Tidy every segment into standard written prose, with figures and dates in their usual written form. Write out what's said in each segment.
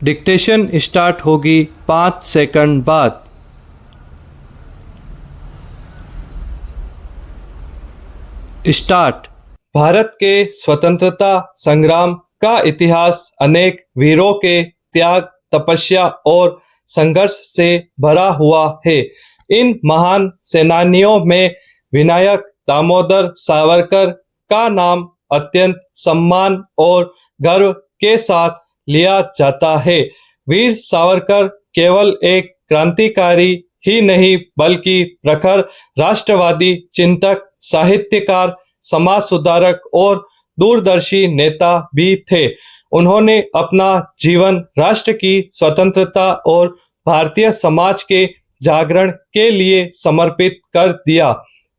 Dictation start होगी 5 second बाद। Start. Bharat के स्वतंत्रता संग्राम का इतिहास अनेक वीरों के त्याग, तपस्या और संघर्ष से भरा हुआ है। इन महान सेनानियों में विनायक दामोदर सावरकर का नाम अत्यंत सम्मान और गर्व के साथ लिया जाता है। वीर सावरकर केवल एक क्रांतिकारी ही नहीं बल्कि प्रखर राष्ट्रवादी चिंतक, साहित्यकार, समाज सुधारक और दूरदर्शी नेता भी थे। उन्होंने अपना जीवन राष्ट्र की स्वतंत्रता और भारतीय समाज के जागरण के लिए समर्पित कर दिया।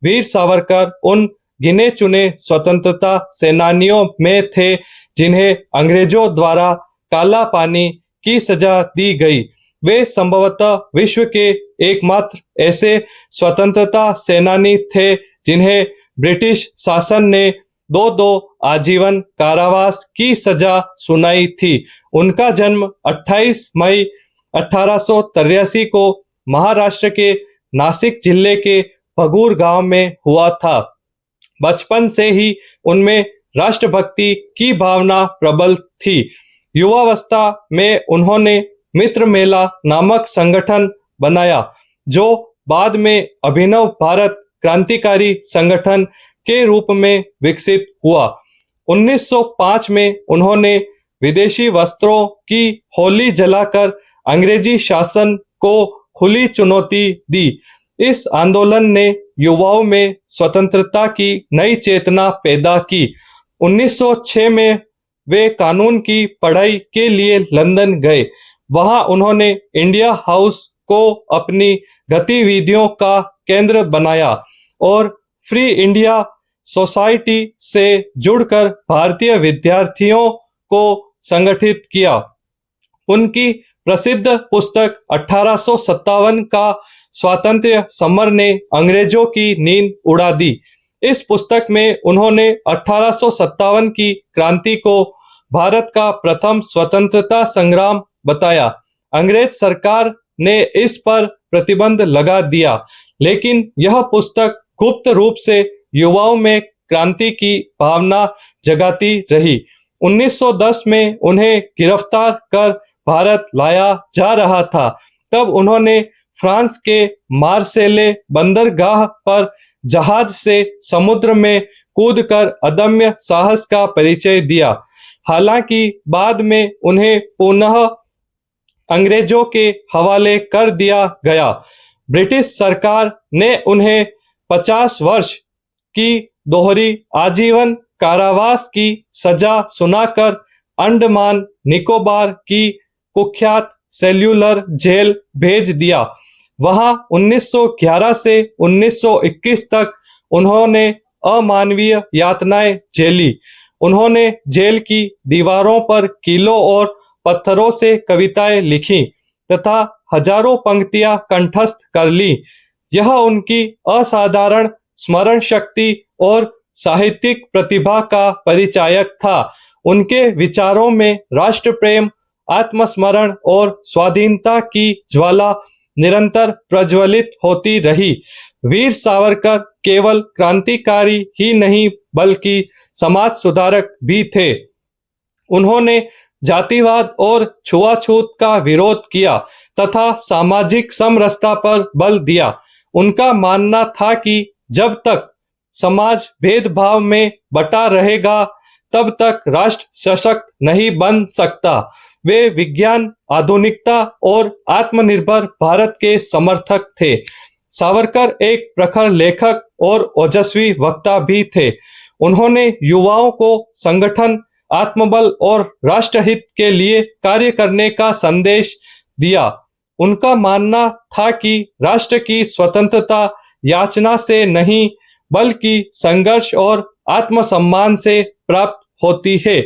वीर सावरकर उन गिने चुने स्वतंत्रता सेनानियों में थे जिन्हें अंग्रेजों द्वारा काला पानी की सजा दी गई। वे संभवतः विश्व के एकमात्र ऐसे स्वतंत्रता सेनानी थे जिन्हें ब्रिटिश शासन ने 2 आजीवन कारावास की सजा सुनाई थी। उनका जन्म 28 मई 1883 को महाराष्ट्र के नासिक जिले के भगूर गांव में हुआ था। बचपन से ही उनमें राष्ट्रभक्ति की भावना प्रबल थी। युवावस्था में उन्होंने मित्र मेला नामक संगठन बनाया, जो बाद में अभिनव भारत क्रांतिकारी संगठन के रूप में विकसित हुआ। 1905 में उन्होंने विदेशी वस्त्रों की होली जलाकर अंग्रेजी शासन को खुली चुनौती दी। इस आंदोलन ने युवाओं में स्वतंत्रता की नई चेतना पैदा की। 1906 में वे कानून की पढ़ाई के लिए लंदन गए। वहां उन्होंने इंडिया हाउस को अपनी गतिविधियों का केंद्र बनाया और फ्री इंडिया सोसाइटी से जुड़कर भारतीय विद्यार्थियों को संगठित किया। उनकी प्रसिद्ध पुस्तक 1857 का स्वातंत्र्य समर ने अंग्रेजों की नींद उड़ा दी। इस पुस्तक में उन्होंने 1857 की क्रांति को भारत का प्रथम स्वतंत्रता संग्राम बताया। अंग्रेज सरकार ने इस पर प्रतिबंध लगा दिया, लेकिन यह पुस्तक गुप्त रूप से युवाओं में क्रांति की भावना जगाती रही। 1910 में उन्हें गिरफ्तार कर भारत लाया जा रहा था। तब उन्होंने फ्रांस के मार्सेले बंदरगाह पर जहाज से समुद्र में कूदकर अदम्य साहस का परिचय दिया। हालांकि बाद में उन्हें पुनः अंग्रेजों के हवाले कर दिया गया। ब्रिटिश सरकार ने उन्हें 50 वर्ष की दोहरी आजीवन कारावास की सजा सुनाकर अंडमान निकोबार की कुख्यात सेल्युलर जेल भेज दिया। वहां 1911 से 1921 तक उन्होंने अमानवीय यातनाएं झेली। उन्होंने जेल की दीवारों पर कीलों और पत्थरों से कविताएं लिखी तथा हजारों पंक्तियां कंठस्थ कर ली। यह उनकी असाधारण स्मरण शक्ति और साहित्यिक प्रतिभा का परिचायक था। उनके विचारों में राष्ट्र प्रेम, आत्मस्मरण और स्वाधीनता की ज्वाला निरंतर प्रज्वलित होती रही। वीर सावरकर केवल क्रांतिकारी ही नहीं बल्कि समाज सुधारक भी थे। उन्होंने जातिवाद और छुआछूत का विरोध किया तथा सामाजिक समरसता पर बल दिया। उनका मानना था कि जब तक समाज भेदभाव में बटा रहेगा तब तक राष्ट्र सशक्त नहीं बन सकता। वे विज्ञान, आधुनिकता और आत्मनिर्भर भारत के समर्थक थे। सावरकर एक प्रखर लेखक और ओजस्वी वक्ता भी थे। उन्होंने युवाओं को संगठन, आत्मबल और राष्ट्रहित के लिए कार्य करने का संदेश दिया। उनका मानना था कि राष्ट्र की स्वतंत्रता याचना से नहीं बल्कि संघर्ष और आत्मसम्मान से प्राप्त होती है।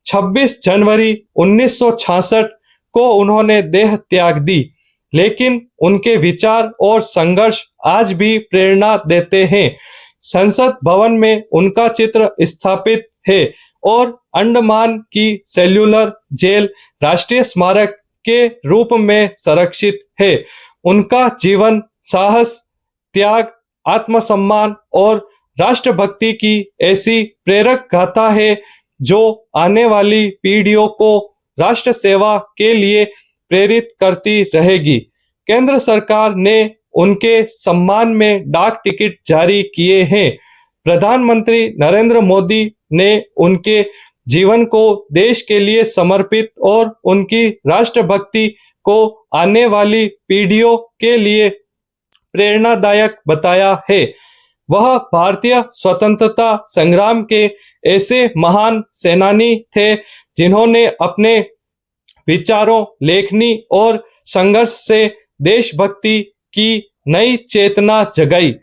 26 जनवरी 1966 को उन्होंने देह त्याग दी, लेकिन उनके विचार और संघर्ष आज भी प्रेरणा देते हैं। संसद भवन में उनका चित्र स्थापित है और अंडमान की सेल्युलर जेल राष्ट्रीय स्मारक के रूप में संरक्षित है। उनका जीवन साहस, त्याग, आत्मसम्मान और राष्ट्रभक्ति की ऐसी प्रेरक गाथा है जो आने वाली पीढ़ियों को राष्ट्र सेवा के लिए प्रेरित करती रहेगी। केंद्र सरकार ने उनके सम्मान में डाक टिकट जारी किए हैं। प्रधानमंत्री नरेंद्र मोदी ने उनके जीवन को देश के लिए समर्पित और उनकी राष्ट्रभक्ति को आने वाली पीढ़ियों के लिए प्रेरणादायक बताया है। वह भारतीय स्वतंत्रता संग्राम के ऐसे महान सेनानी थे जिन्होंने अपने विचारों, लेखनी और संघर्ष से देशभक्ति की नई चेतना जगाई।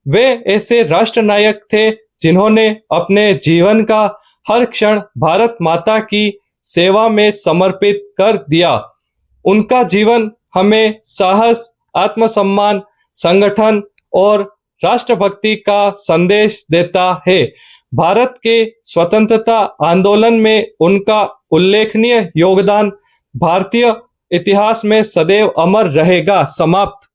वे ऐसे राष्ट्रनायक थे जिन्होंने अपने जीवन का हर क्षण भारत माता की सेवा में समर्पित कर दिया। उनका जीवन हमें साहस, आत्मसम्मान, संगठन और राष्ट्रभक्ति का संदेश देता है। भारत के स्वतंत्रता आंदोलन में उनका उल्लेखनीय योगदान भारतीय इतिहास में सदैव अमर रहेगा। समाप्त।